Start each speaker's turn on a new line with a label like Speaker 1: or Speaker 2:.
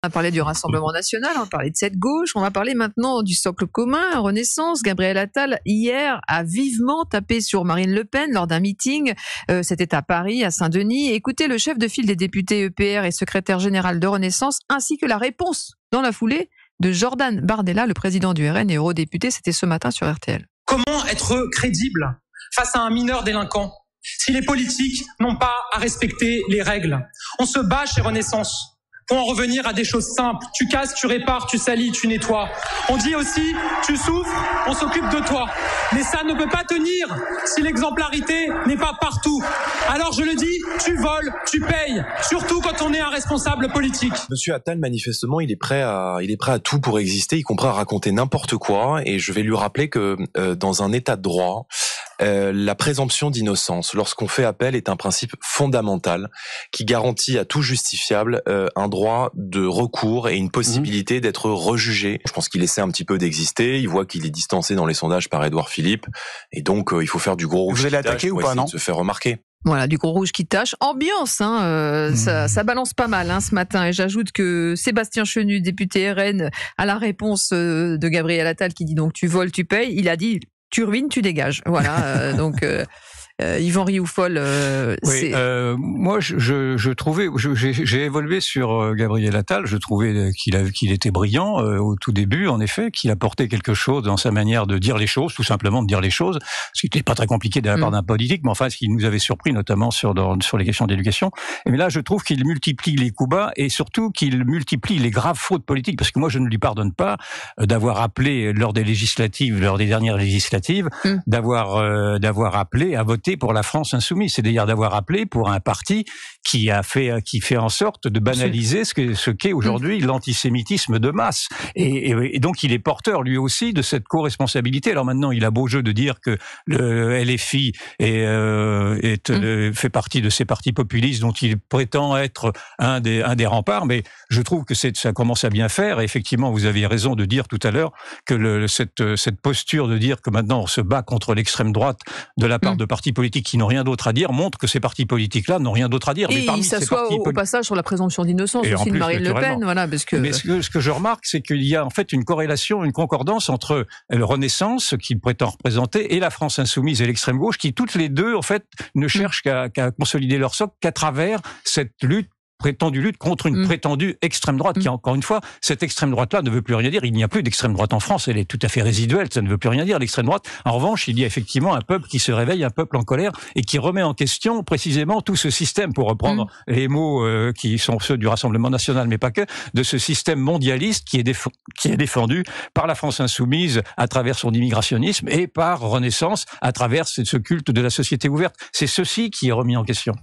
Speaker 1: On a parlé du Rassemblement national, on a parlé de cette gauche, on va parler maintenant du socle commun, Renaissance. Gabriel Attal, hier, a vivement tapé sur Marine Le Pen lors d'un meeting. C'était à Paris, à Saint-Denis. Écoutez le chef de file des députés EPR et secrétaire général de Renaissance, ainsi que la réponse, dans la foulée, de Jordan Bardella, le président du RN et eurodéputé. C'était ce matin sur RTL.
Speaker 2: Comment être crédible face à un mineur délinquant si les politiques n'ont pas à respecter les règles? On se bat chez Renaissance pour en revenir à des choses simples. Tu casses, tu répares, tu salis, tu nettoies. On dit aussi, tu souffres, on s'occupe de toi. Mais ça ne peut pas tenir si l'exemplarité n'est pas partout. Alors je le dis, tu voles, tu payes, surtout quand on est un responsable politique.
Speaker 3: Monsieur Attal, manifestement, il est prêt à tout pour exister, y compris à raconter n'importe quoi. Et je vais lui rappeler que dans un état de droit, la présomption d'innocence, lorsqu'on fait appel, est un principe fondamental qui garantit à tout justifiable un droit de recours et une possibilité d'être rejugé. Je pense qu'il essaie un petit peu d'exister. Il voit qu'il est distancé dans les sondages par Édouard Philippe, et donc il faut faire du gros rouge.
Speaker 4: Vous allez attaquer ou pas, non?
Speaker 3: De se faire remarquer.
Speaker 1: Voilà, du gros rouge qui tâche. Ambiance, ça balance pas mal ce matin. Et j'ajoute que Sébastien Chenu, député RN, à la réponse de Gabriel Attal qui dit donc tu voles, tu payes, il a dit tu ruines, tu dégages. Voilà, donc Yvan Rioufol.
Speaker 4: Oui, moi je trouvais, j'ai évolué sur Gabriel Attal. Je trouvais qu'il était brillant au tout début, en effet, qu'il apportait quelque chose dans sa manière de dire les choses, tout simplement de dire les choses, ce qui n'était pas très compliqué de la part d'un politique, mais enfin ce qui nous avait surpris notamment sur les questions d'éducation. Mais là, je trouve qu'il multiplie les coups bas et surtout qu'il multiplie les graves fautes politiques, parce que moi je ne lui pardonne pas d'avoir appelé lors des dernières législatives, d'avoir appelé à voter pour la France insoumise, c'est-à-dire d'avoir appelé pour un parti qui fait en sorte de banaliser ce qu'est aujourd'hui l'antisémitisme de masse. Et donc il est porteur lui aussi de cette co-responsabilité. Alors maintenant, il a beau jeu de dire que le LFI fait partie de ces partis populistes dont il prétend être un des remparts, mais je trouve que ça commence à bien faire. Et effectivement, vous aviez raison de dire tout à l'heure que cette posture de dire que maintenant on se bat contre l'extrême droite de la part de partis politiques qui n'ont rien d'autre à dire montre que ces partis politiques-là n'ont rien d'autre à dire.
Speaker 1: Et il s'assoit au passage sur la présomption d'innocence aussi de Marine Le Pen. Voilà, parce que...
Speaker 4: Mais ce que je remarque, c'est qu'il y a en fait une corrélation, une concordance entre le Renaissance, qu'il prétend représenter, et la France insoumise et l'extrême gauche, qui toutes les deux en fait ne cherchent qu'à consolider leur socle qu'à travers cette prétendue lutte contre une prétendue extrême droite, qui encore une fois, cette extrême droite-là ne veut plus rien dire. Il n'y a plus d'extrême droite en France, elle est tout à fait résiduelle, ça ne veut plus rien dire, l'extrême droite. En revanche, il y a effectivement un peuple qui se réveille, un peuple en colère, et qui remet en question précisément tout ce système, pour reprendre les mots qui sont ceux du Rassemblement national, mais pas que, de ce système mondialiste qui est défendu par la France insoumise à travers son immigrationnisme et par Renaissance à travers ce culte de la société ouverte. C'est ceci qui est remis en question.